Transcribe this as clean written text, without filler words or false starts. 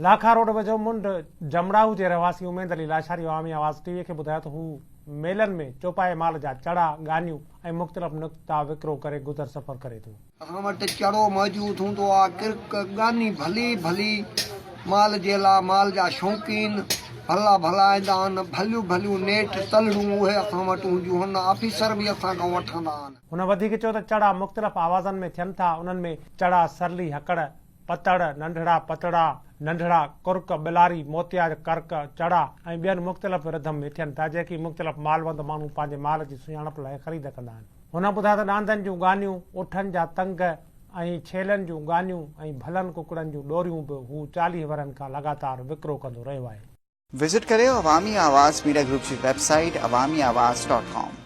लाखा road वेझो मुंड जमड़ाऊ जे रहवासी उमेद अली लाशारी अवामी आवाज़ टीवी खे ॿुधायो त हू मेलनि में चौपाए माल जा चड़ा गानियूं ऐं मुख़्तलिफ़ नुक़्ता विकिरो करे गुज़र सफ़र करे थो। असां वटि चड़ो मौजूदु हूंदो आहे, किरक गानी भली भली माल जे लाइ, माल जा शौक़ीन भला भला ईंदा आहिनि, भलियूं भलियूं नेट तलड़ूं उहे असां वटि हूंदियूं आहिनि, ऑफिसर बि असां खां वठंदा आहिनि। हुन वधीक चयो त चड़ा मुख़्तलिफ़ आवाज़नि में थियनि था। उन्हनि में चड़ा सरली हकड़, पतड़, नंढड़ा पतड़ा, नंढड़ा कुर्क, बिलारी, मोतिया कर्क, चड़ा ऐं ॿियनि मुख़्तलिफ़ रिधम में थियनि था, जेकी मुख़्तलिफ़ मालवंद माण्हू पंहिंजे माल जी सुञाणप लाइ ख़रीद कंदा आहिनि। हुन ॿुधायो त ॾांदनि जूं गानियूं, उठनि जा तंग ऐं छेलनि जूं गानियूं ऐं भलनि कुकड़नि जूं ॾोरियूं बि हू 40 वरनि खां लगातार विकिरो कंदो रहियो आहे। विज़िट करियो अवामी आवाज़ मीडिया ग्रुप जी वेबसाइट awamiawaz.com।